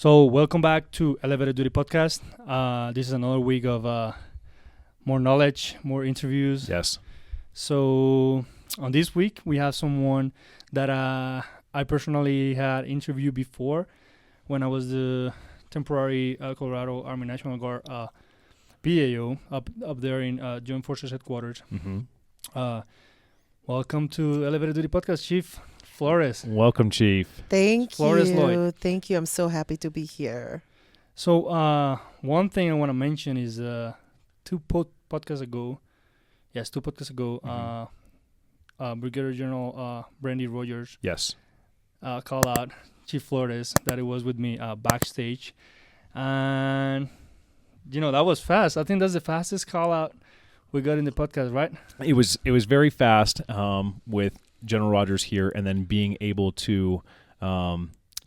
So welcome back to Elevated Duty Podcast. This is another week of more knowledge, more interviews. Yes. So on this week, we have someone that I personally had interviewed before when I was the temporary Colorado Army National Guard PAO up there in Joint Forces Headquarters. Mm-hmm. Welcome to Elevated Duty Podcast, Chief Flores. Welcome, Chief. Thank Flores-Lloyd. you. Thank you. I'm so happy to be here. So one thing I want to mention is two podcasts ago, Brigadier General Brandy Rogers Yes. called out Chief Flores that it was with me backstage. And, that was fast. I think that's the fastest call out we got in the podcast, right? It was very fast with General Rogers here, and then being able to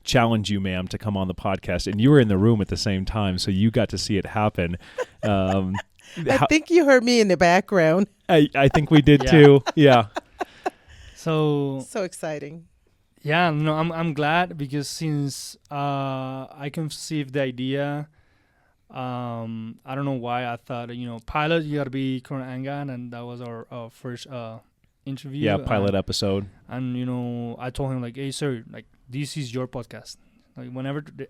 challenge you, ma'am, to come on the podcast. And you were in the room at the same time, so you got to see it happen. I think you heard me in the background. I think we did too. Yeah. So exciting. yeah, I'm glad because since I conceived the idea, I don't know why I thought, pilot, you gotta be Colonel Angan, and that was our first interview. Yeah, pilot episode. And I told him, like, hey sir, like, this is your podcast. Like,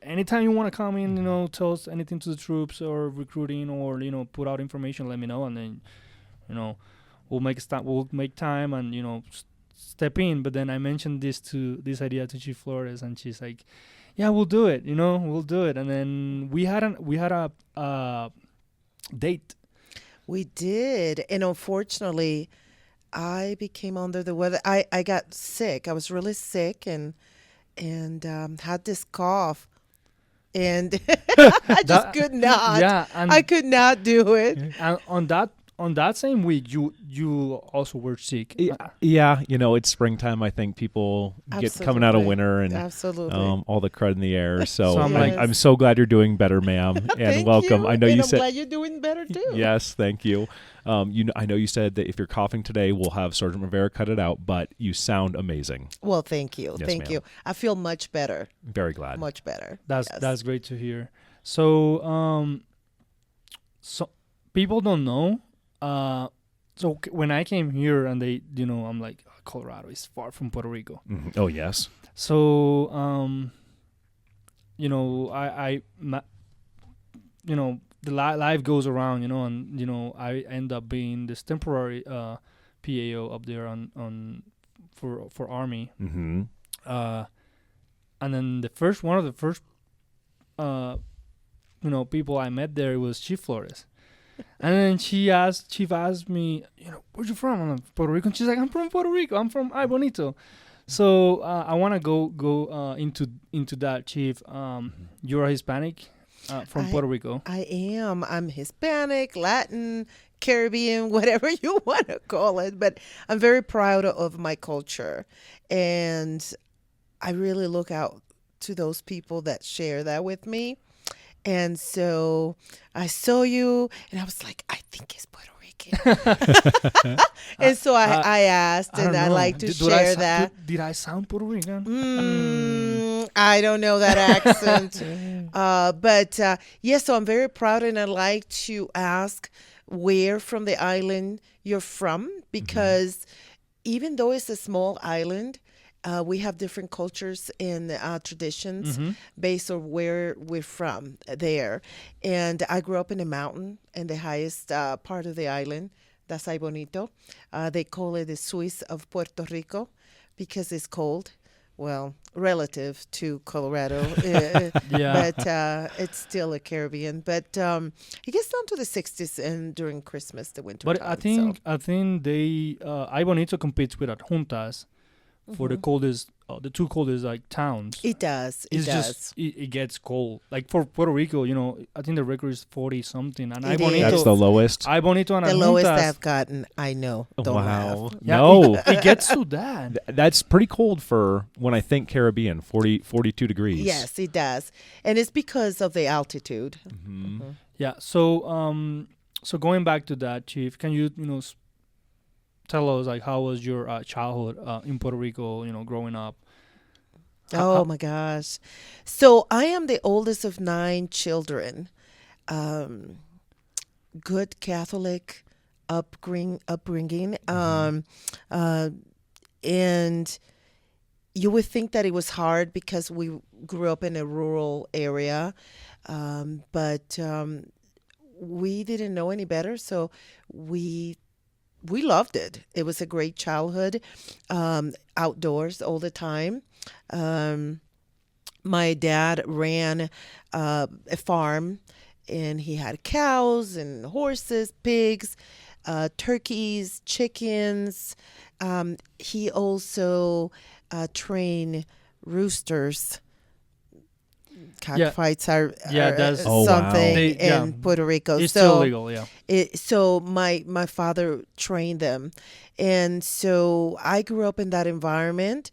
anytime you want to come in, tell us anything to the troops or recruiting or put out information, let me know, and then we'll make time and step in. But then I mentioned this idea to Chief Flores, and she's like, yeah, we'll do it. We'll do it. And then we had a date. We did. And unfortunately, I became under the weather. I got sick. I was really sick and had this cough. And I just could not. Yeah. I could not do it. And on that same week, you also were sick. Yeah, it's springtime. I think people get coming out of winter and Absolutely. all the crud in the air. So Yes. I'm so glad you're doing better, ma'am, and Thank welcome. you. I know and you I'm said glad you're doing better too. yes, thank you. I know you said that if you're coughing today, we'll have Sergeant Rivera cut it out, but you sound amazing. Well, thank you. Yes, Thank ma'am. you. I feel much better. Very glad. Much better. That's great to hear. So so people don't know. So when I came here and they, I'm like, Colorado is far from Puerto Rico. Mhm. Oh, yes. So, the life goes around, and, I end up being this temporary PAO up there for Army. Mm-hmm. And then one of the first, people I met there was Chief Flores. And then Chief asked me, where you from? I'm like, Puerto Rico. And she's like, I'm from Puerto Rico. I'm from Ay Bonito. So I want to go into that, Chief. You're a Hispanic from Puerto Rico. I am. I'm Hispanic, Latin, Caribbean, whatever you want to call it. But I'm very proud of my culture. And I really look out to those people that share that with me. And so I saw you, and I was like, I think he's Puerto Rican. And so I asked, and I like to share that. Did I sound Puerto Rican? I don't know that accent. But so I'm very proud, and I like to ask where from the island you're from, because even though it's a small island, we have different cultures and traditions based on where we're from there. And I grew up in a mountain in the highest part of the island. That's Ay Bonito. They call it the Swiss of Puerto Rico because it's cold. Well, relative to Colorado. But it's still a Caribbean. But it gets down to the 60s and during Christmas, the winter But time. I think they Ay Bonito competes with Adjuntas for the coldest, the two coldest towns. It does. It gets cold. Like for Puerto Rico, I think the record is 40 something, and It Ay Bonito. is. That's the lowest. Ay Bonito and The Adjuntas. lowest I've gotten, I know. Don't Wow. laugh. Yeah, No. it gets to that. That's pretty cold for when I think Caribbean, 42 degrees. Yes, it does. And it's because of the altitude. Mm-hmm. Yeah. So so going back to that, Chief, can you tell us how was your childhood in Puerto Rico? Growing up. Oh my gosh. So I am the oldest of 9 children. Um, Good Catholic upbringing. Uh, and you would think that it was hard because we grew up in a rural area, but we didn't know any better, so we we loved it. It was a great childhood, outdoors all the time. Um, my dad ran a farm, and he had cows and horses, pigs, turkeys, chickens. He also trained roosters. Yeah. Cockfights are, Yeah, are that's- Oh, wow. something They- yeah. in Puerto Rico. It's so still legal, yeah. so my father trained them, and so I grew up in that environment.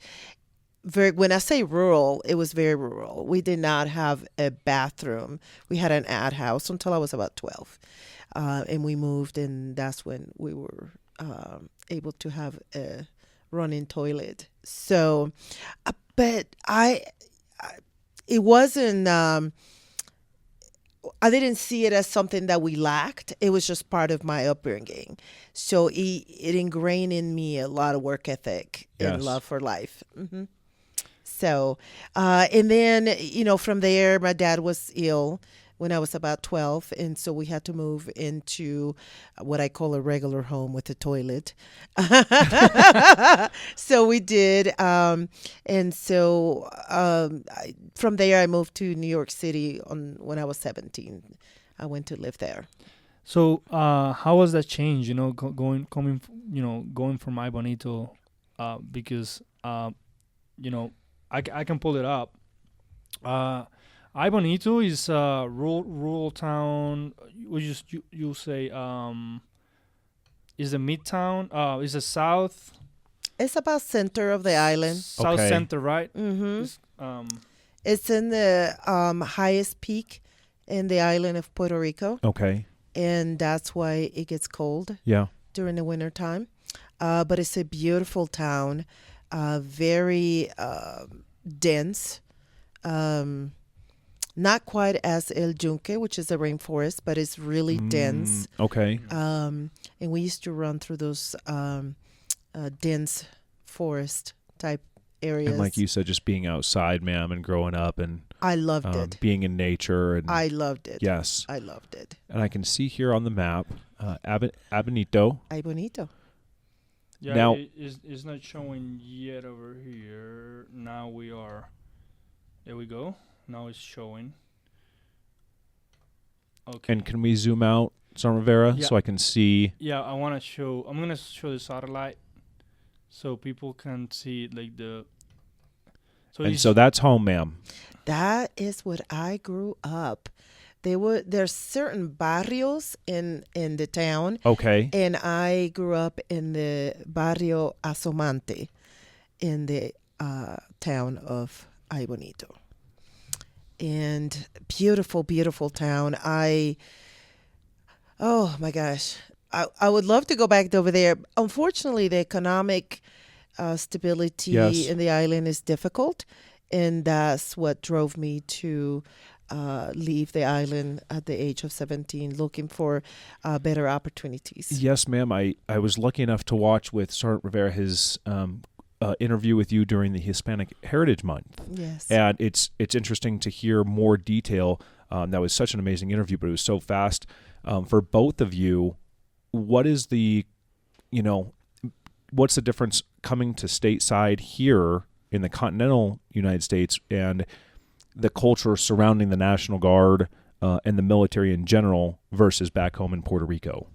When I say rural, it was very rural. We did not have a bathroom. We had an ad house until I was about 12, and we moved, and that's when we were able to have a running toilet. So, but it wasn't. I didn't see it as something that we lacked. It was just part of my upbringing. So it ingrained in me a lot of work ethic and Yes. love for life. So, and then, from there, my dad was ill when I was about 12. And so we had to move into what I call a regular home with a toilet. So we did. And so from there, I moved to New York City when I was 17. I went to live there. So, how was that change? Going from Ay Bonito, because I can pull it up. Ay Bonito is a rural town. You say is the midtown? Is the south It's about center of the island. south Okay. center, right? Mm-hmm. It's, It's in the highest peak in the island of Puerto Rico, Okay. and that's why it gets cold Yeah. during the winter time. But it's a beautiful town, very dense. Not quite as El Yunque, which is a rainforest, but it's really dense. Okay. And we used to run through those dense forest type areas. And like you said, just being outside, ma'am, and growing up and I loved it. being in nature. And I loved it. yes. I loved it. And I can see here on the map, Abonito. Ay bonito. yeah, Now- it's not showing yet over here. Now we are. There we go. Now it's showing. Okay. And can we zoom out, San Rivera, Yeah. so I can see? Yeah, I'm gonna show the satellite, so people can see like the. So And it's- so that's home, ma'am. That is what I grew up. There's certain barrios in the town, Okay. and I grew up in the barrio Asomante in the town of Ay Bonito. And beautiful, beautiful town. Oh my gosh. I would love to go back over there. Unfortunately, the economic stability Yes. in the island is difficult. And that's what drove me to leave the island at the age of 17, looking for better opportunities. Yes, ma'am. I was lucky enough to watch with Sergeant Rivera his interview with you during the Hispanic Heritage Month. Yes. And it's interesting to hear more detail. That was such an amazing interview, but it was so fast. For both of you, what is what's the difference coming to stateside here in the continental United States and the culture surrounding the National Guard and the military in general versus back home in Puerto Rico?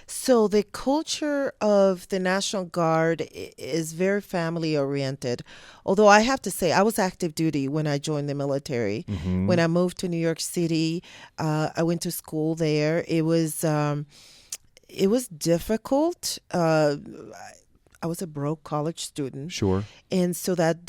So the culture of the National Guard is very family oriented. Although I have to say, I was active duty when I joined the military. Mm-hmm. When I moved to New York City, I went to school there. It was difficult. I was a broke college student, Sure. and so that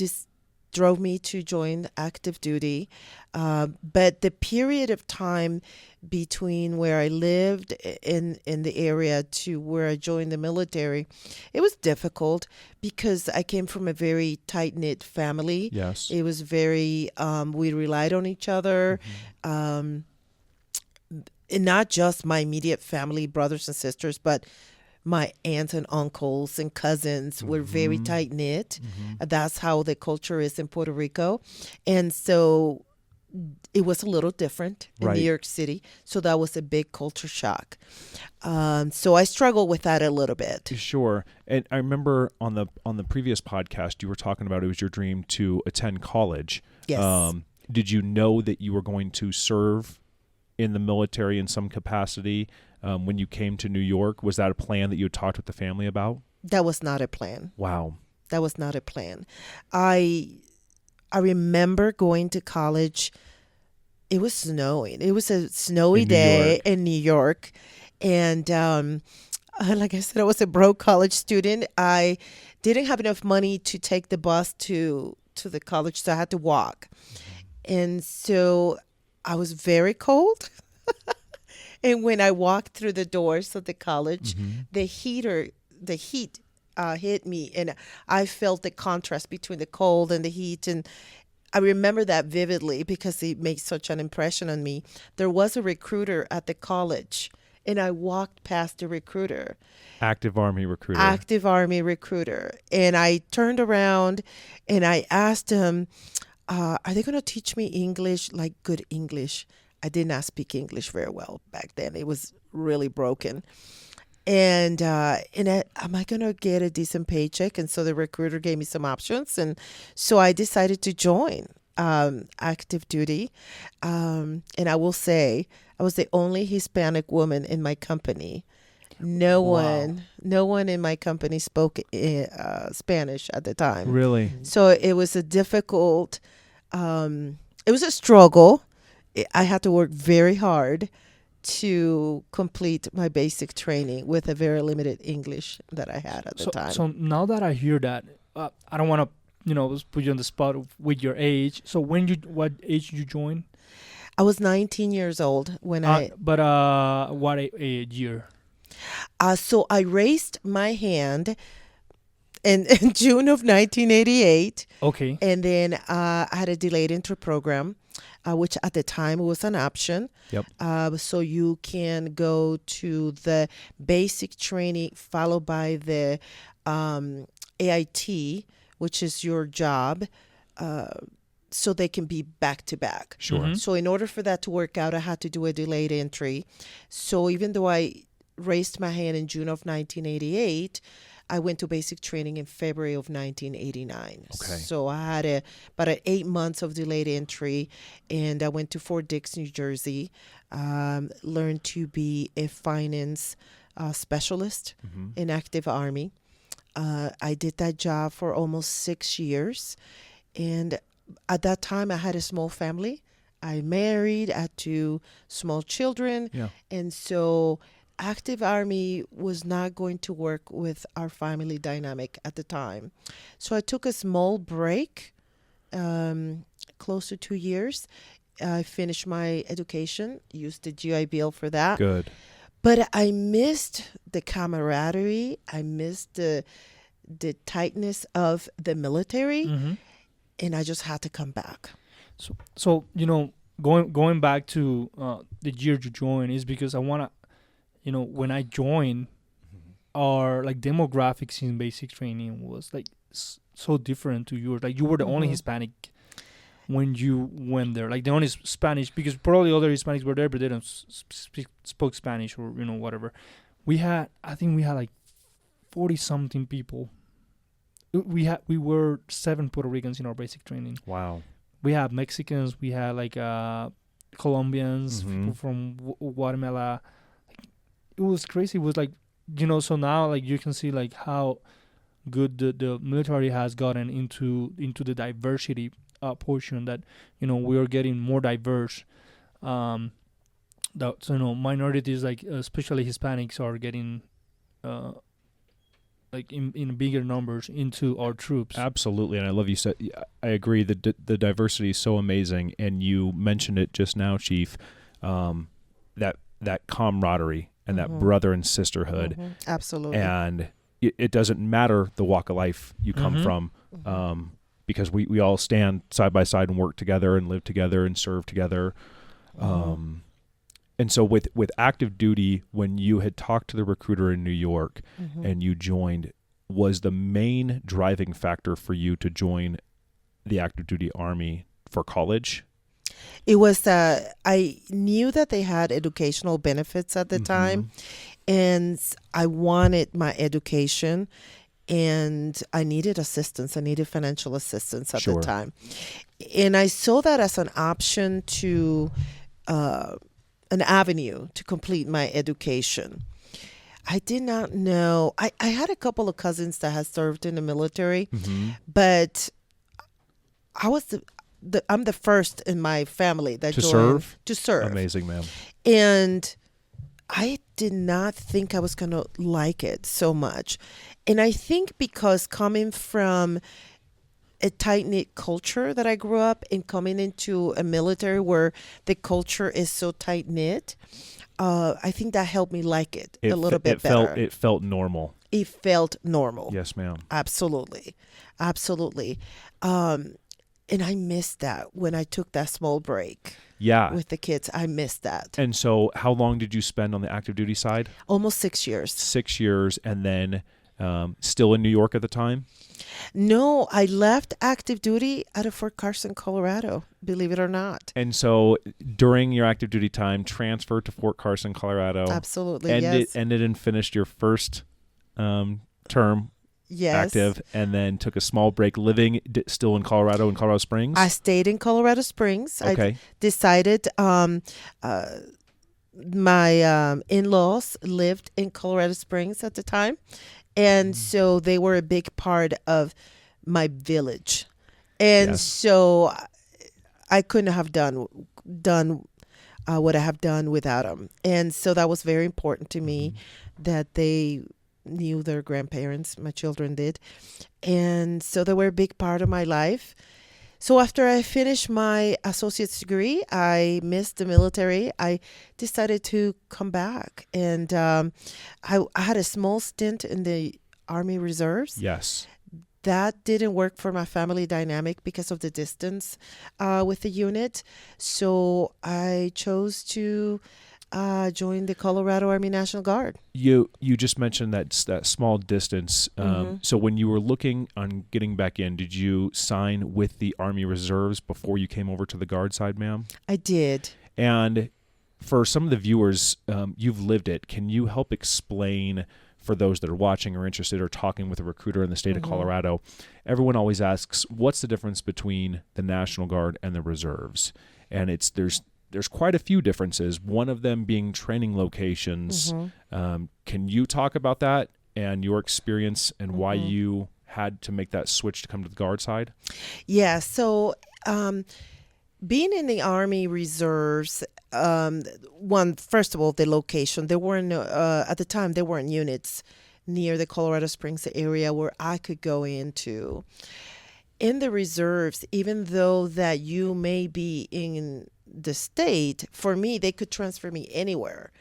drove me to join active duty. But the period of time between where I lived in the area to where I joined the military, it was difficult because I came from a very tight-knit family. Yes. It was very, we relied on each other. And not just my immediate family, brothers and sisters, but my aunts and uncles and cousins were very tight knit. That's how the culture is in Puerto Rico. And so it was a little different in Right. New York City. So that was a big culture shock. So I struggled with that a little bit. Sure. And I remember on the previous podcast, you were talking about it was your dream to attend college. Yes. Did you know that you were going to serve in the military in some capacity when you came to New York? Was that a plan that you had talked with the family about? That was not a plan. Wow. That was not a plan. I remember going to college. It was snowing. It was a snowy day in New York. And like I said, I was a broke college student. I didn't have enough money to take the bus to the college, so I had to walk. And so I was very cold. And when I walked through the doors of the college, the heat hit me, and I felt the contrast between the cold and the heat. And I remember that vividly because it made such an impression on me. There was a recruiter at the college, and I walked past the recruiter. Active Army recruiter. Active Army recruiter. And I turned around and I asked him, are they going to teach me English, like good English? I did not speak English very well back then. It was really broken. And am I going to get a decent paycheck? And so the recruiter gave me some options. And so I decided to join active duty. And I will say I was the only Hispanic woman in my company. No one in my company spoke Spanish at the time. Really? So it was a difficult, it was a struggle. I had to work very hard to complete my basic training with a very limited English that I had at the time. So now that I hear that, I don't want to, put you on the spot with your age. So what age did you join? I was 19 years old when But what a year? So I raised my hand in June of 1988. Okay. And then I had a delayed entry program, which at the time was an option. Yep. So you can go to the basic training followed by the AIT, which is your job, so they can be back to back. Sure. Mhm. So in order for that to work out, I had to do a delayed entry. So even though I raised my hand in June of 1988, I went to basic training in February of 1989. Okay. So I had about 8 months of delayed entry, and I went to Fort Dix, New Jersey, learned to be a finance specialist in active Army. I did that job for almost 6 years. And at that time, I had a small family. I married, I had 2 small children. Yeah. And so active Army was not going to work with our family dynamic at the time. So I took a small break, close to 2 years. I finished my education, used the GI Bill for that. Good. But I missed the camaraderie. I missed the tightness of the military, and I just had to come back. So going back to the year you joined is because I want to, when I joined, our like demographics in basic training was like so different to yours. Like you were the only Hispanic when you went there, like the only Spanish, because probably other Hispanics were there, but they don't spoke Spanish or whatever. I think we had like 40 something people. We were 7 Puerto Ricans in our basic training. Wow. We had Mexicans, we had like Colombians, people from Guatemala. It was crazy. It was like, so now like you can see like how good the military has gotten into the diversity portion, that we are getting more diverse. Minorities like especially Hispanics are getting like in bigger numbers into our troops. Absolutely, and I love you said. I agree. The diversity is so amazing, and you mentioned it just now, Chief. That camaraderie and that brother and sisterhood. Absolutely. And it doesn't matter the walk of life you come from, because we all stand side by side and work together and live together and serve together. And so with active duty, when you had talked to the recruiter in New York and you joined, was the main driving factor for you to join the active duty Army for college? It was, I knew that they had educational benefits at the time, and I wanted my education, and I needed assistance. I needed financial assistance at the time. And I saw that as an option to, an avenue to complete my education. I did not know. I had a couple of cousins that had served in the military, but I was I'm the first in my family that joined to serve. Amazing, ma'am. And I did not think I was going to like it so much. And I think because coming from a tight-knit culture that I grew up in, coming into a military where the culture is so tight-knit, I think that helped me like it a little bit better. It felt normal. It felt normal. Yes, ma'am. Absolutely. Absolutely. And I missed that when I took that small break. Yeah. With the kids. I missed that. And so how long did you spend on the active duty side? Almost 6 years. 6 years. And then still in New York at the time? No, I left active duty out of Fort Carson, Colorado, believe it or not. And so during your active duty time, transferred to Fort Carson, Colorado. Absolutely, ended and finished your first term. Yes. Active, and then took a small break living still in Colorado Springs? I stayed in Colorado Springs. Okay. I decided my in-laws lived in Colorado Springs at the time, and so they were a big part of my village. And so I couldn't have done what I have done without them. And so that was very important to me that they knew their grandparents. My children did. And so they were a big part of my life. So after I finished my associate's degree, I missed the military. I decided to come back. And I had a small stint in the Army Reserves. Yes. That didn't work for my family dynamic because of the distance with the unit. So I chose to join the Colorado Army National Guard. You just mentioned that small distance. So when you were looking on getting back in, did you sign with the Army Reserves before you came over to the Guard side, ma'am? I did. And for some of the viewers, you've lived it. Can you help explain for those that are watching or interested or talking with a recruiter in the state of Colorado? Everyone always asks, what's the difference between the National Guard and the Reserves? And there's quite a few differences, one of them being training locations. Can you talk about that and your experience and why you had to make that switch to come to the Guard side? Yeah, so being in the Army Reserves, first of all, the location, there weren't, at the time, there weren't units near the Colorado Springs area where I could go into. In the reserves, even though that you may be in the state, for me, they could transfer me anywhere.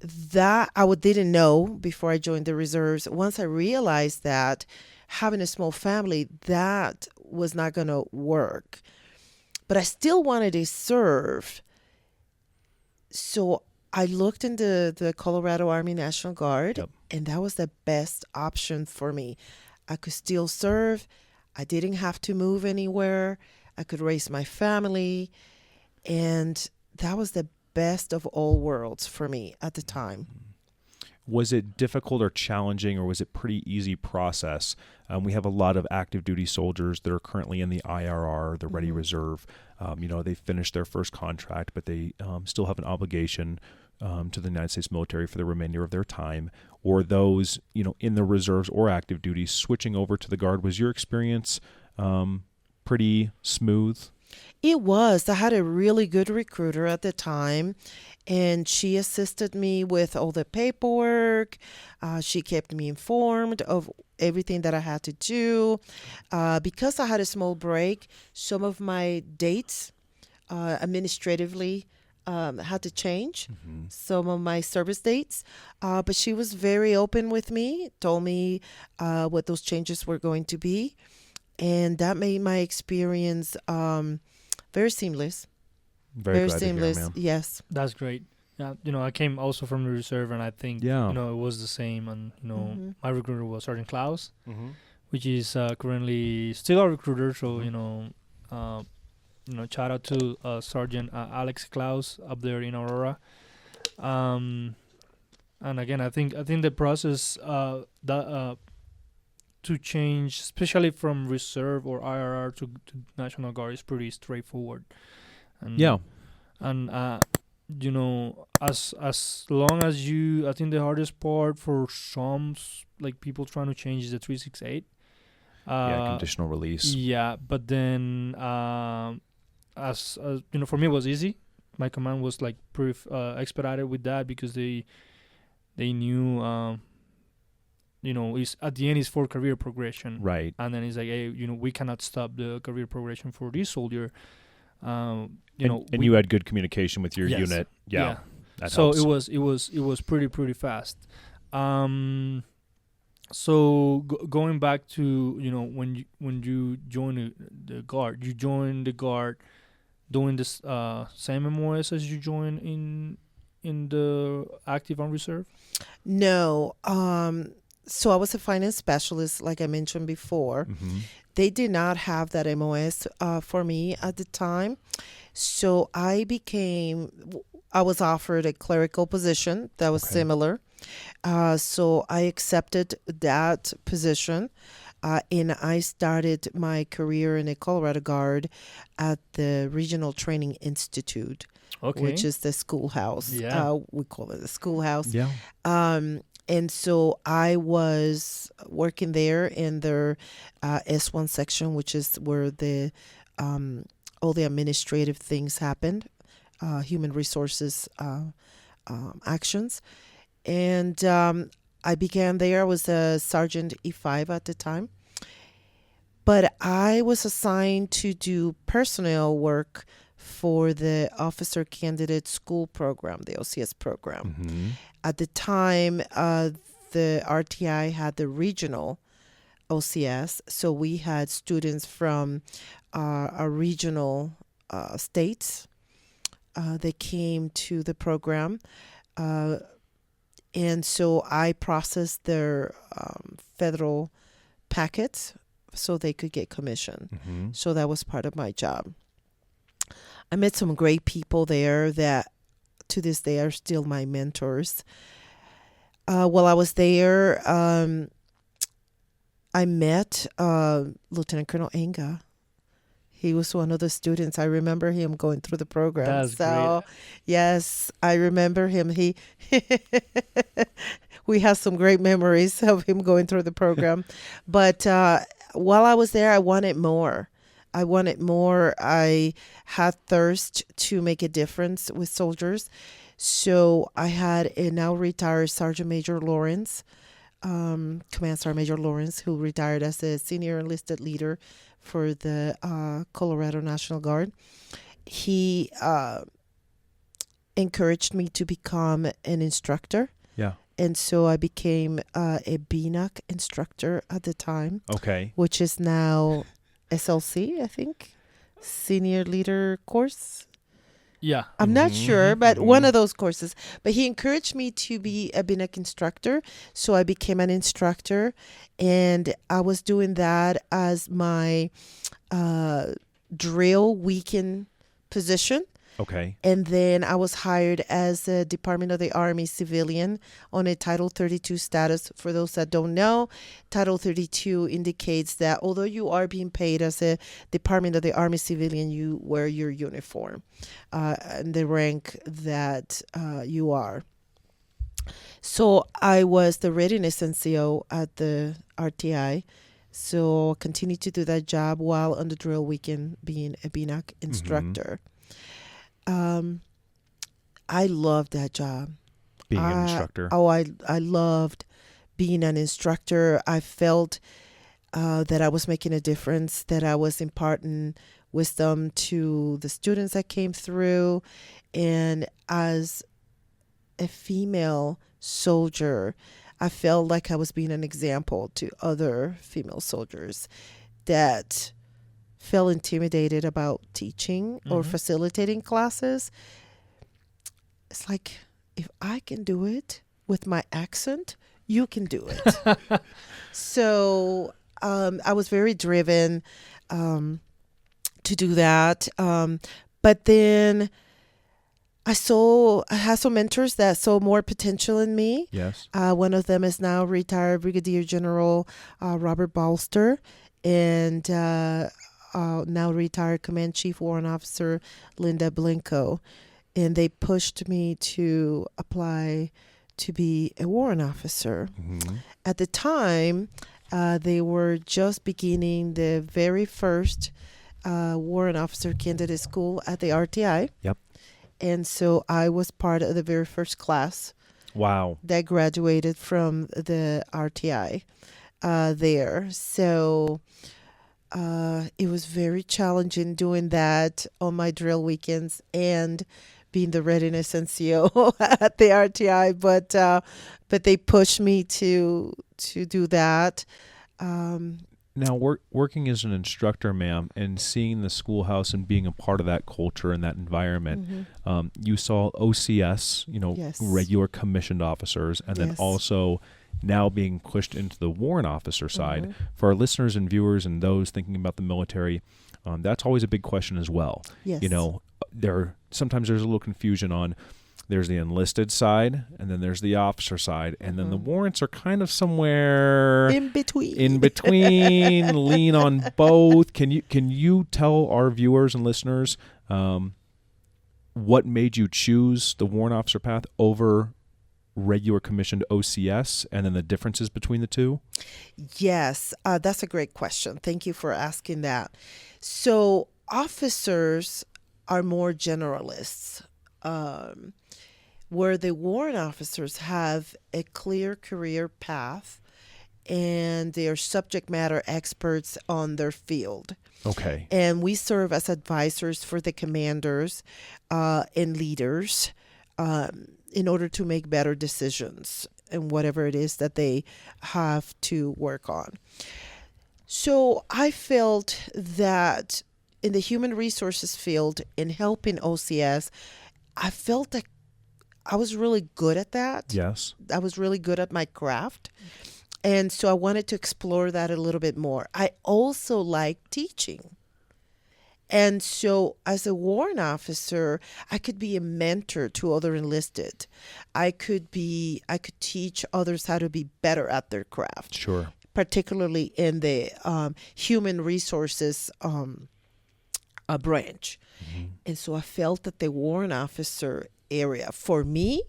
That I didn't know before I joined the reserves. Once I realized that having a small family, that was not going to work. But I still wanted to serve. So I looked into the Colorado Army National Guard, and that was the best option for me. I could still serve. I didn't have to move anywhere. I could raise my family. And that was the best of all worlds for me at the time. Was it difficult or challenging, or was it pretty easy process? We have a lot of active duty soldiers that are currently in the IRR, the Ready Reserve. They finished their first contract, but they still have an obligation to the United States military for the remainder of their time. Or those, in the reserves or active duty switching over to the Guard. Was your experience pretty smooth? It was. I had a really good recruiter at the time, and she assisted me with all the paperwork. She kept me informed of everything that I had to do. Because I had a small break, some of my dates administratively had to change, some of my service dates. But she was very open with me, told me what those changes were going to be. And that made my experience very seamless. Very glad seamless. to hear, ma'am. Yes. That's great. Yeah, I came also from the reserve, and I think Yeah. it was the same. And my recruiter was Sergeant Klaus, Mm-hmm. which is currently still a recruiter. So shout out to Sergeant Alex Klaus up there in Aurora. And again, I think the process that to change, especially from reserve or IRR to National Guard, is pretty straightforward. And Yeah. And as long as I think the hardest part for some like people trying to change is the 368. Conditional release. Yeah, but then as for me it was easy. My command was like pretty expedited with that because they knew it's at the end is for career progression. Right. And then it's like, hey, we cannot stop the career progression for this soldier. And you had good communication with your Yes. unit. Yeah. That So helps. it was pretty fast. So going back to when you joined the guard, you joined the guard doing this same MOS as you joined in the active and reserve. No. So I was a finance specialist, like I mentioned before. They did not have that MOS for me at the time. So I was offered a clerical position that was similar. So I accepted that position. And I started my career in the Colorado Guard at the Regional Training Institute, which is the schoolhouse. Yeah. We call it the schoolhouse. Yeah. And so I was working there in their S1 section, which is where the all the administrative things happened, human resources actions. And I began there. I was a Sergeant E5 at the time. But I was assigned to do personnel work for the Officer Candidate School Program, the OCS program. At the time, the RTI had the regional OCS, so we had students from our regional states. They came to the program, and so I processed their federal packets so they could get commission. So that was part of my job. I met some great people there that to this day are still my mentors. While I was there, I met Lieutenant Colonel Enga. He was one of the students. I remember him going through the program. That's great. Yes, I remember him. We have some great memories of him going through the program. But while I was there, I wanted more. I had thirst to make a difference with soldiers. So I had a now retired Sergeant Major Lawrence, Command Sergeant Major Lawrence, who retired as a senior enlisted leader for the Colorado National Guard. He encouraged me to become an instructor. Yeah. And so I became a BNOC instructor at the time. Okay. Which is now SLC, I think, Senior Leader course. Yeah. I'm not sure, but one of those courses. But he encouraged me to be a BNOC instructor, so I became an instructor, and I was doing that as my drill weekend position. Okay. And then I was hired as a Department of the Army civilian on a Title 32 status. For those that don't know, Title 32 indicates that although you are being paid as a Department of the Army civilian, you wear your uniform and the rank that you are. So I was the readiness NCO at the RTI So continue to do that job while on the drill weekend being a BNOC instructor. I loved that job. Being an instructor. I loved being an instructor. I felt that I was making a difference, that I was imparting wisdom to the students that came through. And as a female soldier, I felt like I was being an example to other female soldiers that felt intimidated about teaching or facilitating classes. It's like, if I can do it with my accent, you can do it. So I was very driven to do that. But then I had some mentors that saw more potential in me. Yes. One of them is now retired Brigadier General Robert Balster, and now retired Command Chief Warrant Officer Linda Blinko. And they pushed me to apply to be a warrant officer. At the time, they were just beginning the very first warrant officer candidate school at the RTI. Yep. And so I was part of the very first class. Wow. That graduated from the RTI there. So it was very challenging doing that on my drill weekends and being the readiness NCO at the RTI. But they pushed me to do that. Now, working as an instructor, ma'am, and seeing the schoolhouse and being a part of that culture and that environment, you saw OCS, Yes. regular commissioned officers, and then Yes. also now being pushed into the warrant officer side. For our listeners and viewers and those thinking about the military, that's always a big question as well. Yes. Sometimes there's a little confusion on. There's the enlisted side, and then there's the officer side, and then the warrants are kind of somewhere in between. lean on both. Can you tell our viewers and listeners what made you choose the warrant officer path over regular commissioned OCS, and then the differences between the two? Yes, that's a great question. Thank you for asking that. So officers are more generalists. Where the warrant officers have a clear career path and they are subject matter experts on their field. Okay. And we serve as advisors for the commanders and leaders in order to make better decisions in whatever it is that they have to work on. So I felt that in the human resources field, in helping OCS, I felt that I was really good at that. Yes. I was really good at my craft. And so I wanted to explore that a little bit more. I also like teaching. And so as a warrant officer, I could be a mentor to other enlisted. I could teach others how to be better at their craft. Sure. Particularly in the human resources branch. And so I felt that the warrant officer area, for me,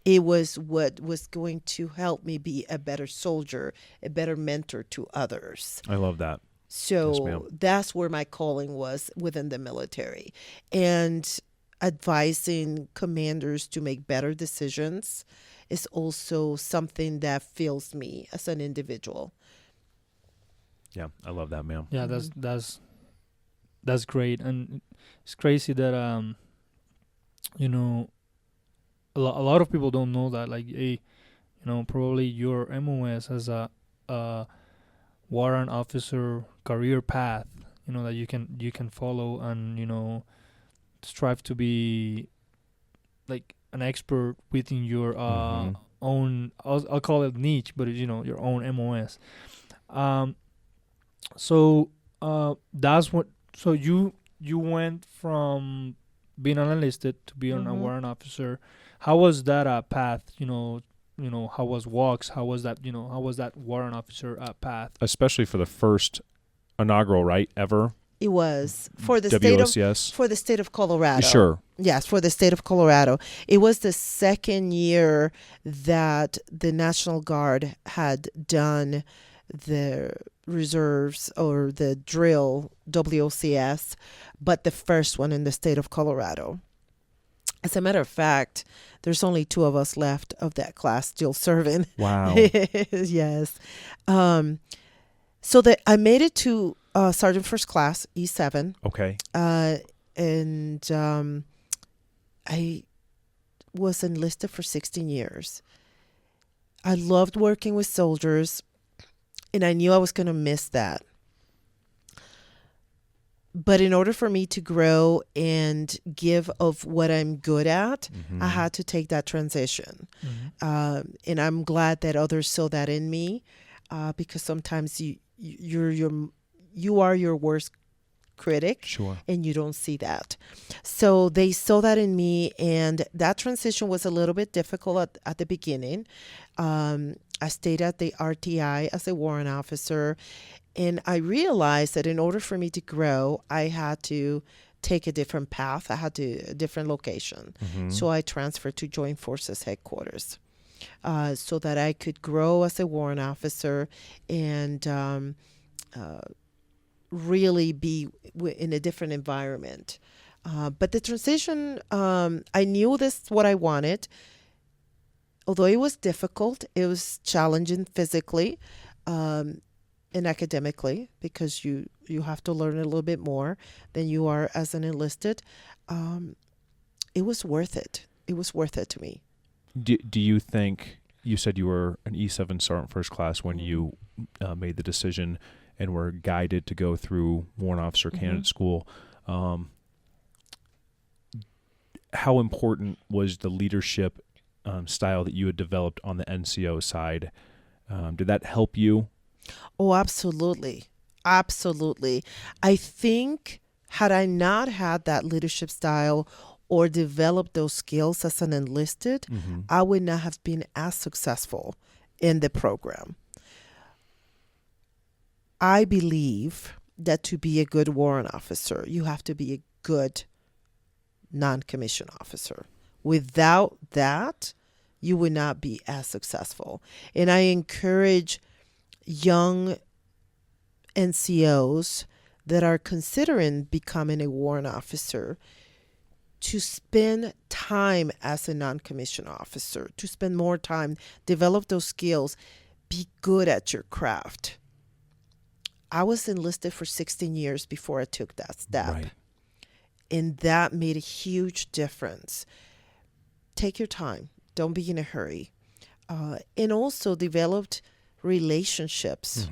it was what was going to help me be a better soldier, a better mentor to others. I love that. So Yes, ma'am. that's where my calling was within the military. And advising commanders to make better decisions is also something that fills me as an individual. Yeah, I love that, ma'am. Yeah, that's great, and it's crazy that a lot of people don't know that, like, probably your MOS as a warrant officer career path, that you can follow and strive to be like an expert within your own. I'll call it niche, but your own MOS. So that's what. So you went from being an enlisted to being a warrant officer. How was that path? How was walks? How was that? How was that warrant officer path? Especially for the first inaugural, right, ever? It was for the state of Colorado. Sure. Yes, for the state of Colorado. It was the second year that the National Guard had done the reserves or the drill WOCS, but the first one in the state of Colorado. As a matter of fact, there's only 2 of us left of that class still serving. Wow. Yes. So that I made it to Sergeant First Class, E7. Okay. And I was enlisted for 16 years. I loved working with soldiers, and I knew I was going to miss that. But in order for me to grow and give of what I'm good at, I had to take that transition. And I'm glad that others saw that in me, because sometimes you are your worst critic. Sure. And you don't see that. So they saw that in me, and that transition was a little bit difficult at the beginning. I stayed at the RTI as a warrant officer, and I realized that in order for me to grow, I had to take a different path. I had a different location. So I transferred to Joint Forces Headquarters, so that I could grow as a warrant officer and really be in a different environment. But the transition, I knew this is what I wanted. Although it was difficult, it was challenging physically and academically, because you have to learn a little bit more than you are as an enlisted. It was worth it. It was worth it to me. Do you think, you said you were an E7 Sergeant First Class when you made the decision and were guided to go through Warrant Officer Candidate School. How important was the leadership style that you had developed on the NCO side? Did that help you? Oh, absolutely. Absolutely. I think had I not had that leadership style or developed those skills as an enlisted, I would not have been as successful in the program. I believe that to be a good warrant officer, you have to be a good non-commissioned officer. Without that, you would not be as successful. And I encourage young NCOs that are considering becoming a warrant officer to spend time as a non-commissioned officer, to spend more time, develop those skills, be good at your craft. I was enlisted for 16 years before I took that step. Right. And that made a huge difference. Take your time. Don't be in a hurry. And also developed relationships,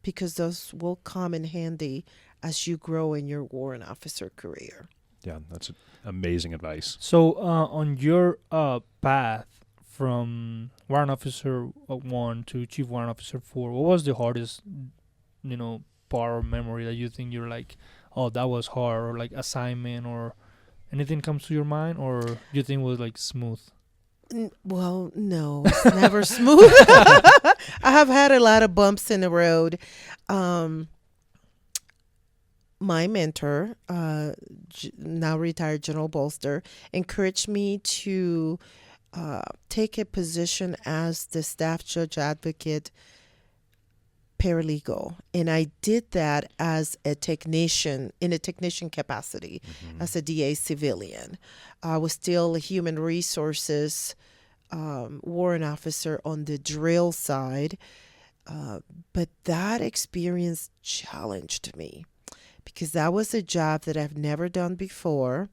because those will come in handy as you grow in your warrant officer career. Yeah, that's amazing advice. So on your path from Warrant Officer 1 to Chief Warrant Officer 4, what was the hardest, part or memory that you think you're like, oh, that was hard, or like assignment, or anything comes to your mind, or you think was like smooth? Well, no, it's never smooth. I have had a lot of bumps in the road. My mentor, now retired General Bolster, encouraged me to take a position as the staff judge advocate paralegal. And I did that as a technician, in a technician capacity, as a DA civilian. I was still a human resources warrant officer on the drill side. But that experience challenged me, because that was a job that I've never done before,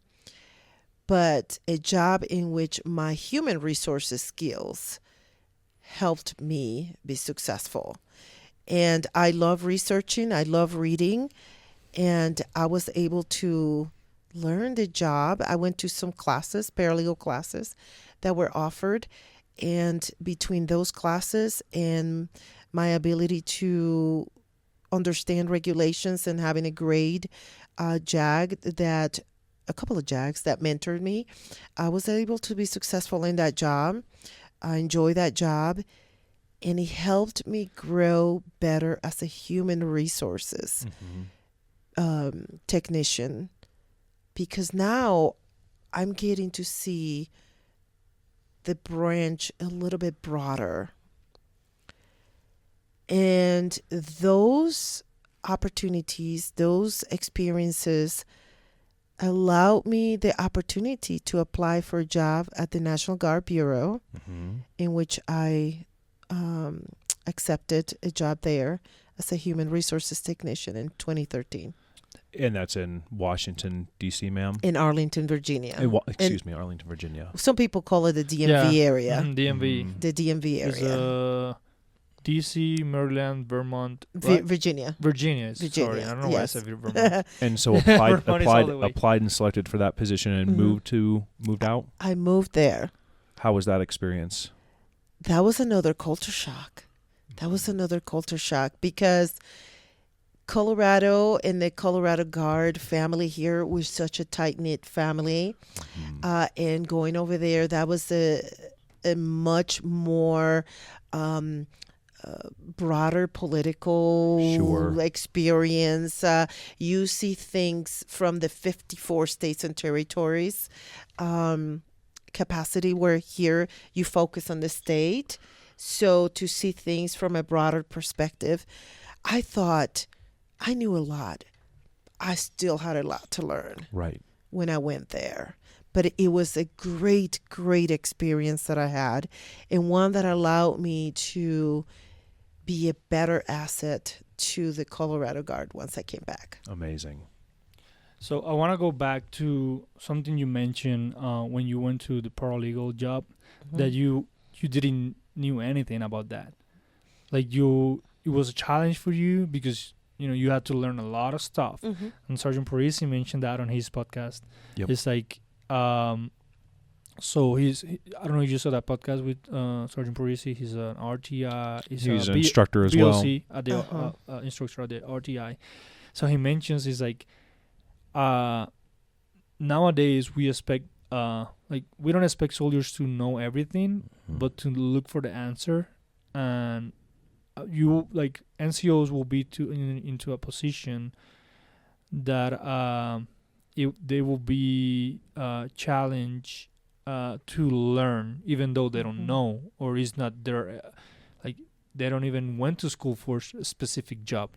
but a job in which my human resources skills helped me be successful. And I love researching, I love reading, and I was able to learn the job. I went to some classes, paralegal classes that were offered, and between those classes and my ability to understand regulations and having a grade a couple of JAGs that mentored me, I was able to be successful in that job. I enjoy that job. And it helped me grow better as a human resources technician, because now I'm getting to see the branch a little bit broader. And those opportunities, those experiences allowed me the opportunity to apply for a job at the National Guard Bureau, in which I accepted a job there as a human resources technician in 2013 And that's in Washington, D.C., ma'am? in Arlington, Virginia. Arlington, Virginia. Some people call it the DMV area. DMV The DMV is area. DC, Maryland, Vermont, right? Virginia. Virginia. Sorry, I don't know why I yes. said Vermont. And so Vermont is all the way. applied and selected for that position and moved out? I moved there. How was that experience? That was another culture shock. Because Colorado and the Colorado Guard family here was such a tight-knit family. And going over there, that was a much more broader political experience. You see things from the 54 states and territories capacity, where here you focus on the state. So to see things from a broader perspective, I thought I knew a lot. I still had a lot to learn when I went there. But it was a great, great experience that I had, and one that allowed me to be a better asset to the Colorado Guard once I came back. Amazing. So I want to go back to something you mentioned when you went to the paralegal job, that you didn't knew anything about that. Like it was a challenge for you because you had to learn a lot of stuff. And Sergeant Parisi mentioned that on his podcast. Yep. It's like so I don't know if you saw that podcast with Sergeant Parisi. He's an RTI. He's an instructor as BLC well. At the instructor at the RTI. So he mentions is like nowadays we expect we don't expect soldiers to know everything, but to look for the answer. And you like NCOs will be into a position that they will be challenged to learn, even though they don't know or is not their they don't even went to school for a specific job,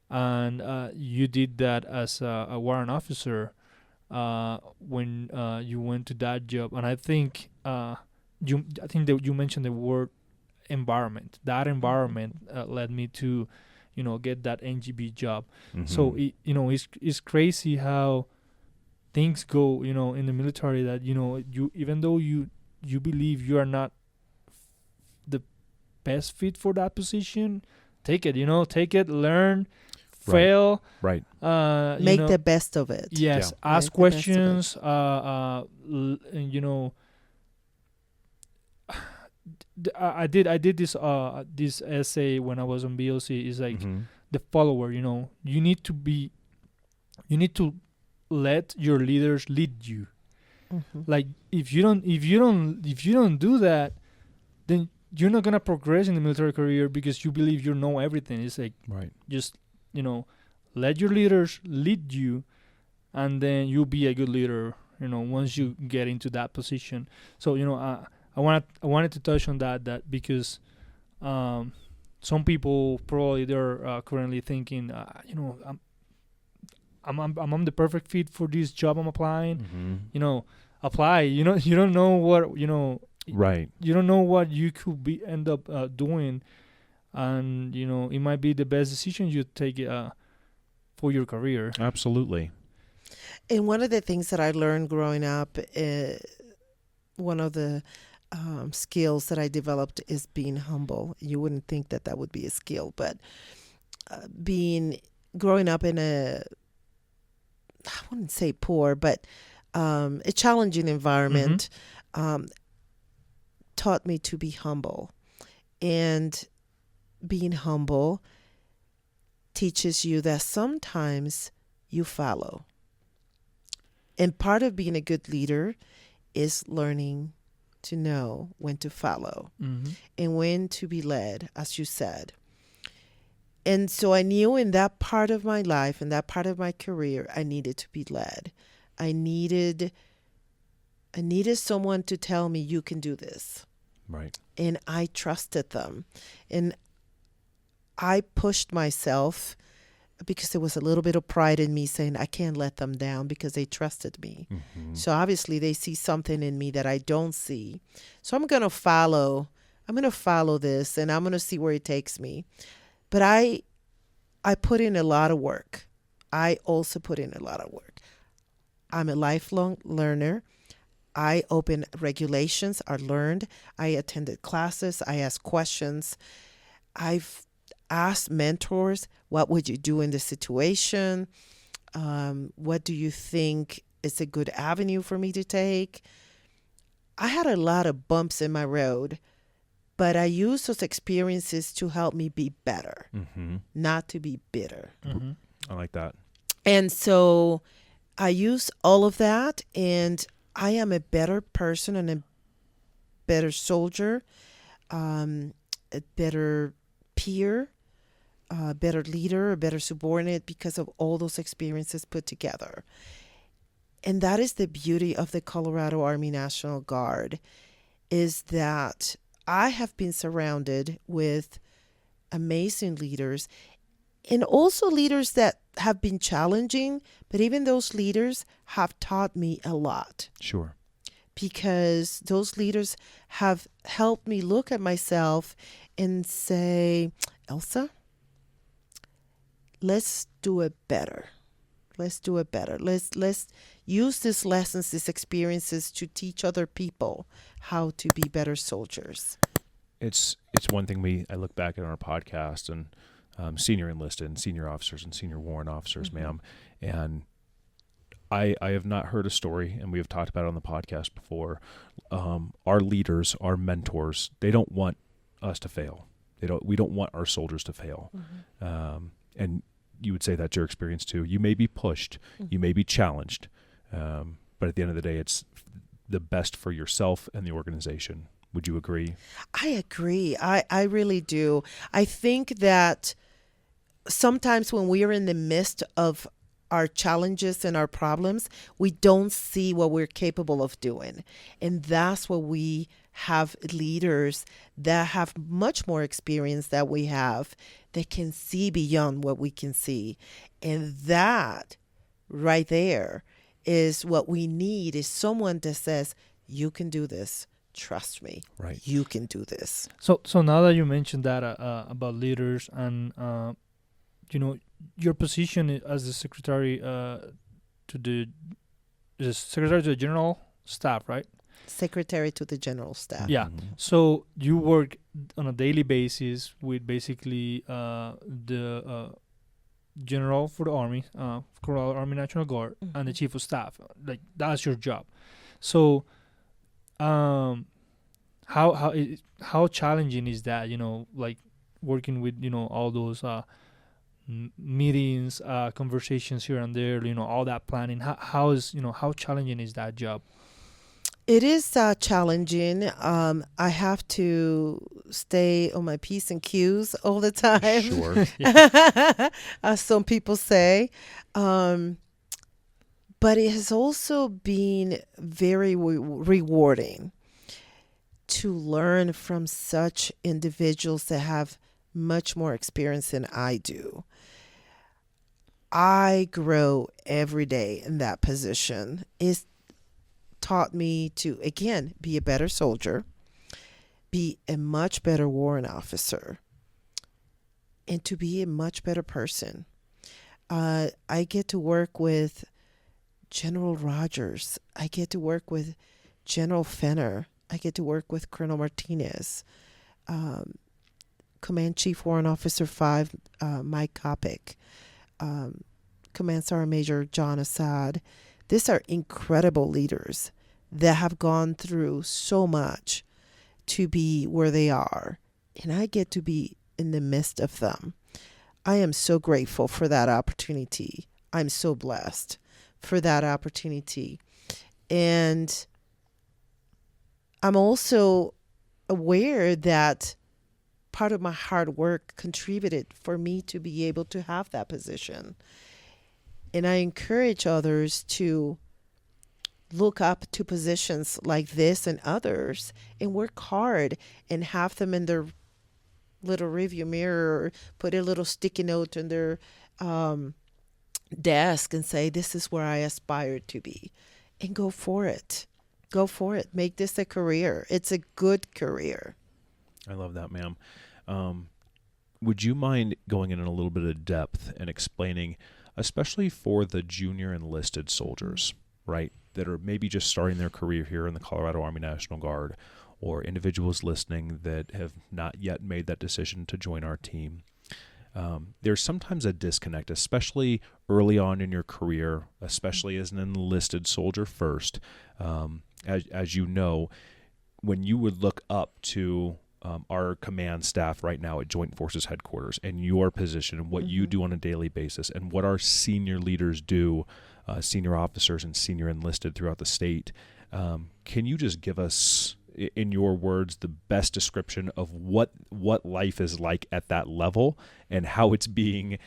And you did that as a warrant officer when you went to that job. And I think that you mentioned the word environment. That environment led me to get that NGB job. So it's crazy how things go in the military, that you even though you believe you are not the best fit for that position, take it, learn, fail, right, make the best of it. Yes, ask questions, I did this essay when I was on BLC. Is like the follower. You need to let your leaders lead you. Like if you don't do that, then you're not gonna progress in the military career because you believe you know everything. It's like just let your leaders lead you, and then you'll be a good leader. Once you get into that position. So I wanted to touch on that because some people probably they're currently thinking I'm the perfect fit for this job I'm applying. Apply. You don't know what Right. You don't know what you could end up doing, and it might be the best decision you take for your career. Absolutely. And one of the things that I learned growing up, one of the skills that I developed is being humble. You wouldn't think that would be a skill, but growing up in I wouldn't say poor, but a challenging environment taught me to be humble. And being humble teaches you that sometimes you follow. And part of being a good leader is learning to know when to follow and when to be led, as you said. And so I knew in that part of my life, in that part of my career, I needed to be led. I needed someone to tell me, you can do this. Right. And I trusted them. And I pushed myself because there was a little bit of pride in me saying I can't let them down because they trusted me. Mm-hmm. So obviously they see something in me that I don't see. So I'm going to follow this, and I'm going to see where it takes me. But I put in a lot of work. I also put in a lot of work. I'm a lifelong learner. I open regulations. I learned. I attended classes. I asked questions. I've asked mentors, what would you do in this situation? What do you think is a good avenue for me to take? I had a lot of bumps in my road, but I used those experiences to help me be better, Mm-hmm. not to be bitter. Mm-hmm. I like that. And so I use all of that, and I am a better person and a better soldier, a better peer, a better leader, a better subordinate because of all those experiences put together. And that is the beauty of the Colorado Army National Guard, is that I have been surrounded with amazing leaders, and also leaders that have been challenging, but even those leaders have taught me a lot, Sure. because those leaders have helped me look at myself and say, Elsa, let's do it better. Let's do it better. Let's use these lessons, these experiences to teach other people how to be better soldiers. It's one thing I look back at our podcast and senior enlisted and senior officers and senior warrant officers, Mm-hmm. ma'am, and I have not heard a story, and we have talked about it on the podcast before. Our leaders, our mentors, they don't want us to fail. We don't want our soldiers to fail. Mm-hmm. And you would say that's your experience too. You may be pushed, you may be challenged, but at the end of the day, it's the best for yourself and the organization. Would you agree? I agree. I really do. I think that sometimes when we are in the midst of our challenges and our problems, we don't see what we're capable of doing. And that's what we have leaders that have much more experience than we have, that can see beyond what we can see. And that right there is what we need, is someone that says, you can do this. Trust me. Right. You can do this. So now that you mentioned that about leaders and your position as the secretary to the general staff, right? Secretary to the General Staff. Yeah. Mhm. So you work on a daily basis with basically the general for the Army, Colorado Army National Guard, and the Mhm. chief of staff. Like, that's your job. So, how challenging is that? Like working with all those meetings, conversations here and there. All that planning. How challenging is that job? It is challenging. I have to stay on my P's and Q's all the time. Sure. As some people say. But it has also been very rewarding to learn from such individuals that have much more experience than I do. I grow every day in that position. It's taught me to, again, be a better soldier, be a much better warrant officer, and to be a much better person. I get to work with General Rogers. I get to work with General Fenner. I get to work with Colonel Martinez, Command Chief Warrant Officer 5, Mike Kopic, Command Sergeant Major John Assad. These are incredible leaders that have gone through so much to be where they are, and I get to be in the midst of them. I am so grateful for that opportunity. I'm so blessed for that opportunity. And I'm also aware that part of my hard work contributed for me to be able to have that position. And I encourage others to look up to positions like this and others and work hard and have them in their little review mirror, or put a little sticky note on their desk and say, this is where I aspire to be, and go for it. Go for it. Make this a career. It's a good career. I love that, ma'am. Would you mind going in a little bit of depth and explaining, especially for the junior enlisted soldiers, right, that are maybe just starting their career here in the Colorado Army National Guard, or individuals listening that have not yet made that decision to join our team? There's sometimes a disconnect, especially early on in your career, especially as an enlisted soldier first. As you know, when you would look up to our command staff right now at Joint Forces Headquarters and your position and what you do on a daily basis and what our senior leaders do, senior officers and senior enlisted throughout the state, can you just give us, in your words, the best description of what life is like at that level and how it's being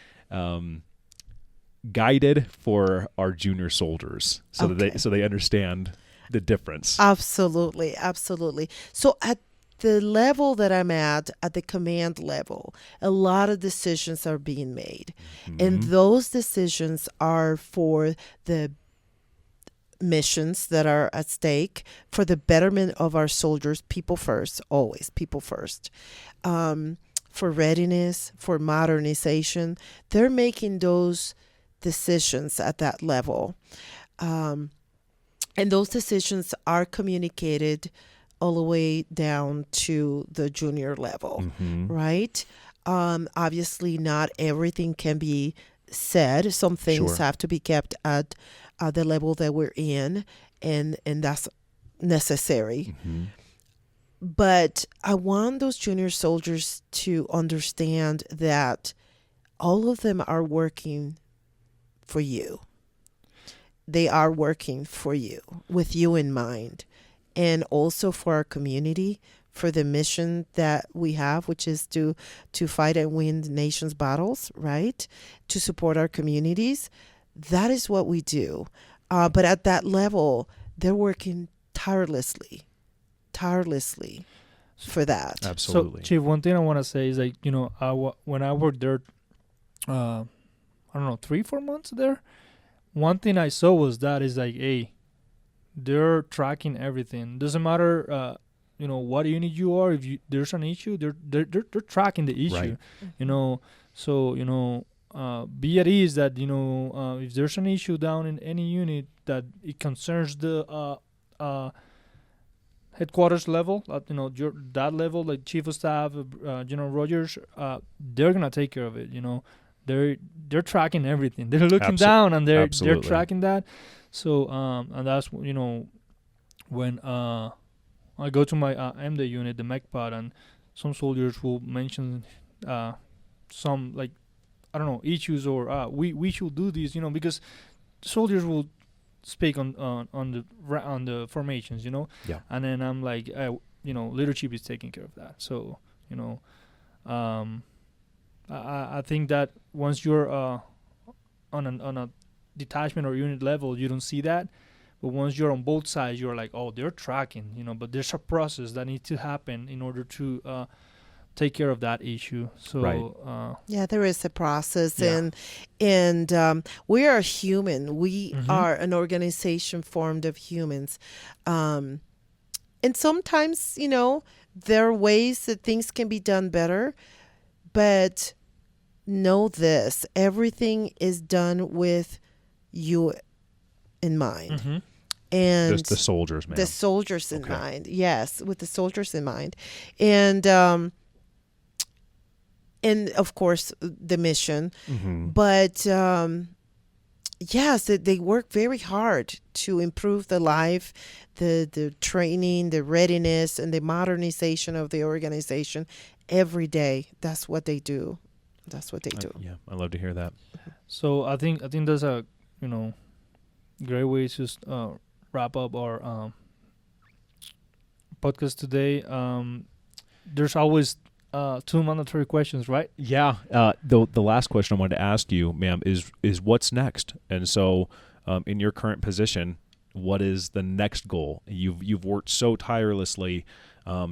guided for our junior soldiers so that they understand the difference? Absolutely. So at the level that I'm at the command level, a lot of decisions are being made. And those decisions are for the missions that are at stake, for the betterment of our soldiers, people first, always people first. For readiness, for modernization, they're making those decisions at that level. And those decisions are communicated all the way down to the junior level, right? Obviously, not everything can be said. Some things have to be kept at the level that we're in, and that's necessary. But I want those junior soldiers to understand that all of them are working for you. They are working for you, with you in mind, and also for our community, for the mission that we have, which is to fight and win the nation's battles, right? To support our communities. That is what we do. But at that level, they're working tirelessly for that. Absolutely. So, Chief, one thing I want to say is, like, when I worked there, I don't know, 3-4 months there, one thing I saw was that is like, hey, they're tracking everything. Doesn't matter, what unit you are. If there's an issue, they're tracking the issue. Right. So be at ease that if there's an issue down in any unit that it concerns the headquarters level, that level, like Chief of Staff, General Rogers, they're gonna take care of it. They're tracking everything. They're looking down and they're tracking that. So and that's when I go to my MD unit, the MECPOD, and some soldiers will mention some, like, I don't know, issues, or we should do this, because soldiers will speak on the formations, Yeah. and then I'm like, leadership is taking care of that. So I think that once you're on a detachment or unit level, you don't see that. But once you're on both sides, you're like, oh, they're tracking, but there's a process that needs to happen in order to take care of that issue. So right. There is a process, and we are human. We are an organization formed of humans, and sometimes there are ways that things can be done better, but know this: everything is done with you in mind. And the soldiers, man. The soldiers in mind. Yes, with the soldiers in mind. And of course the mission. But yes, they work very hard to improve the life, the training, the readiness, and the modernization of the organization every day. That's what they do. Yeah, I love to hear that. So I think that's a great way to wrap up our podcast today. There's always 2 mandatory questions, right? Yeah. The last question I wanted to ask you, ma'am, is what's next? And so, in your current position, what is the next goal? You've worked so tirelessly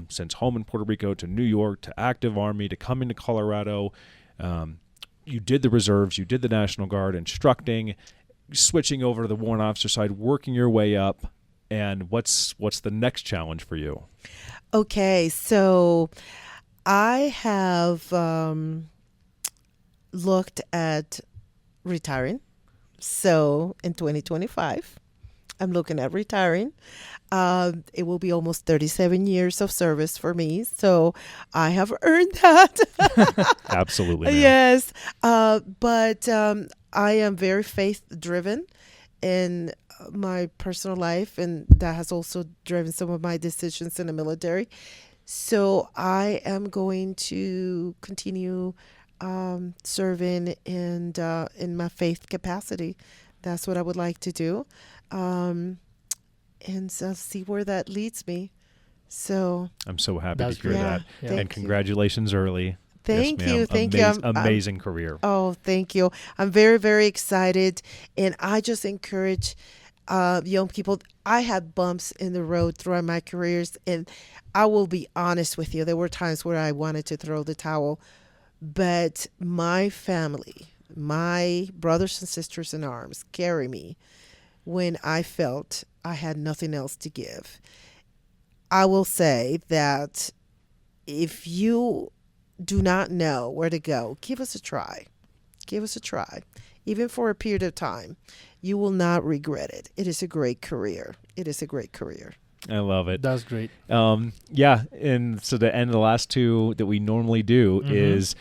since home in Puerto Rico to New York to active Army to coming to Colorado. You did the reserves, you did the National Guard, instructing, switching over to the warrant officer side, working your way up. And what's the next challenge for you? Okay, so I have looked at retiring. So in 2025, I'm looking at retiring. It will be almost 37 years of service for me. So I have earned that. Absolutely, ma'am. Yes. But I am very faith driven in my personal life, and that has also driven some of my decisions in the military. So I am going to continue serving in my faith capacity. That's what I would like to do. And so see where that leads me. So I'm so happy That's to hear great. that. Yeah. And congratulations early. Thank Yes, ma'am. you. Thank you. Amazing career. Oh, thank you. I'm very, very excited. And I just encourage young people. I had bumps in the road throughout my careers. And I will be honest with you. There were times where I wanted to throw the towel. But my family, my brothers and sisters in arms, carry me when I felt I had nothing else to give. I will say that if you do not know where to go, give us a try. Give us a try. Even for a period of time, you will not regret it. It is a great career. It is a great career. I love it. That's great. Yeah, and so the end of the last two that we normally do is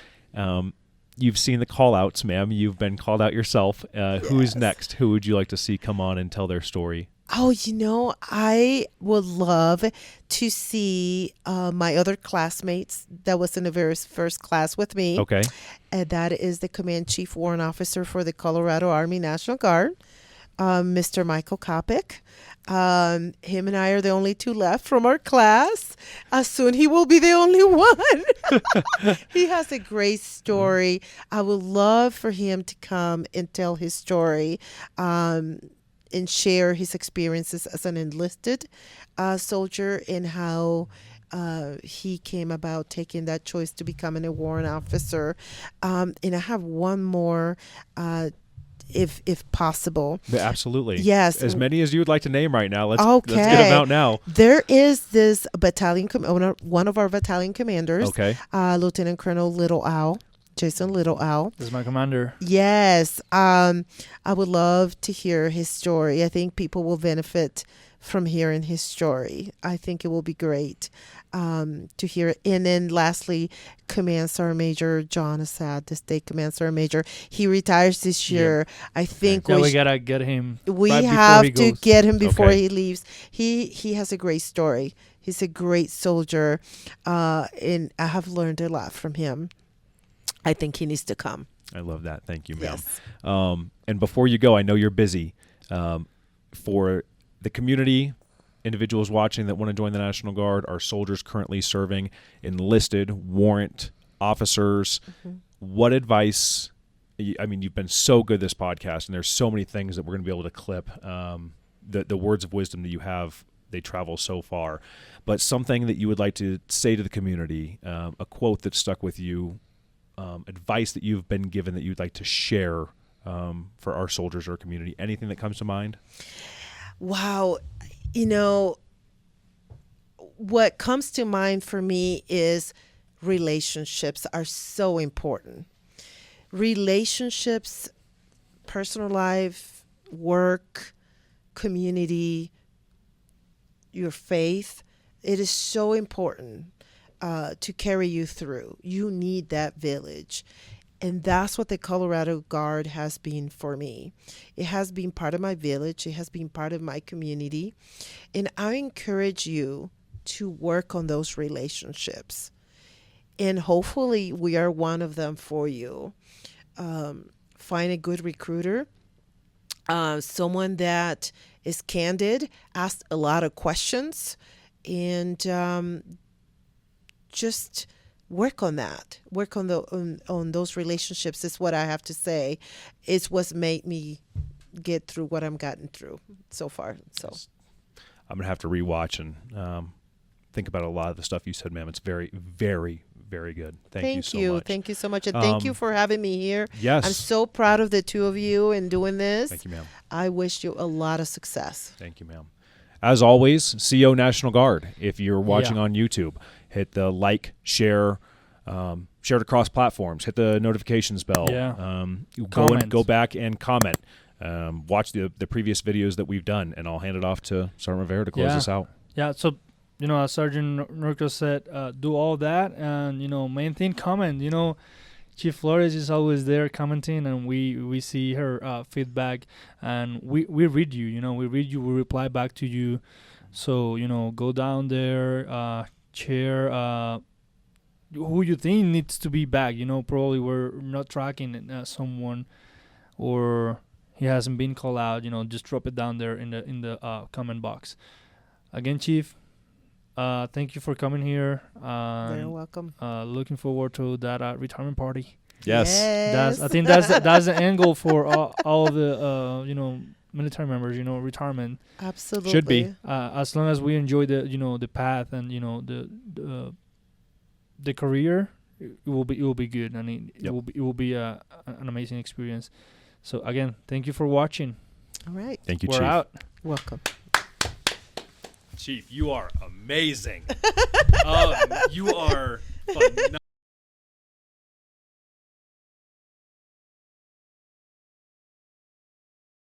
you've seen the call outs, ma'am. You've been called out yourself. Who is Yes. next? Who would you like to see come on and tell their story? Oh, I would love to see my other classmates that was in the very first class with me. Okay. And that is the Command Chief Warrant Officer for the Colorado Army National Guard, Mr. Michael Kopic. Him and I are the only two left from our class. Soon he will be the only one. He has a great story. I would love for him to come and tell his story. And share his experiences as an enlisted soldier and how he came about taking that choice to becoming a warrant officer. And I have one more, if possible. Absolutely. Yes. As many as you would like to name right now. Let's get Okay. them out now. There is this battalion, one of our battalion commanders, Okay. Lieutenant Colonel Little Owl. Jason Little Owl. This is my commander. Yes. I would love to hear his story. I think people will benefit from hearing his story. I think it will be great to hear it. And then lastly, Command Sergeant Major John Assad, the state Command Sergeant Major. He retires this year. I think Yeah, we gotta get him. we right before have he to goes. get him before Okay. he leaves. He has a great story. He's a great soldier. And I have learned a lot from him. I think he needs to come. I love that. Thank you, ma'am. Yes. And before you go, I know you're busy. For the community, individuals watching that want to join the National Guard, our soldiers currently serving, enlisted, warrant officers, what advice? I mean, you've been so good this podcast, and there's so many things that we're going to be able to clip. The words of wisdom that you have, they travel so far. But something that you would like to say to the community, a quote that stuck with you, advice that you've been given that you'd like to share for our soldiers or community, anything that comes to mind? Wow. What comes to mind for me is relationships are so important. Relationships, personal life, work, community, your faith, it is so important to carry you through. You need that village. And that's what the Colorado Guard has been for me. It has been part of my village. It has been part of my community. And I encourage you to work on those relationships. And hopefully we are one of them for you. Find a good recruiter, someone that is candid, asks a lot of questions, and just work on that. Work on on those relationships is what I have to say. It's what's made me get through what I'm gotten through so far. So I'm gonna have to rewatch and think about a lot of the stuff you said, ma'am. It's very, very, very good. Thank you so much. Thank you so much. And thank you for having me here. Yes. I'm so proud of the two of you in doing this. Thank you, ma'am. I wish you a lot of success. Thank you, ma'am. As always, CO National Guard. If you're watching Yeah. on YouTube, hit the like, share, share it across platforms. Hit the notifications bell. Yeah. Go back and comment. Watch the previous videos that we've done, and I'll hand it off to Sergeant Rivera to close Yeah. this out. Yeah, so, as Sergeant Rico said, do all that, and, main thing, comment. Chief Flores is always there commenting, and we see her feedback, and we read you, we read you, we reply back to you. So, go down there, share who you think needs to be back. Probably we're not tracking someone, or he hasn't been called out. Just drop it down there in the comment box. Again, Chief, thank you for coming here. You're welcome. Looking forward to that retirement party. Yes. I think that's the end goal for all of the military members. Retirement. Absolutely. Should be. As long as we enjoy the path and the career, it will be good, and it will be an amazing experience. So again, thank you for watching. All right. Thank you, We're Chief. out. Welcome. Chief, you are amazing. You are fun.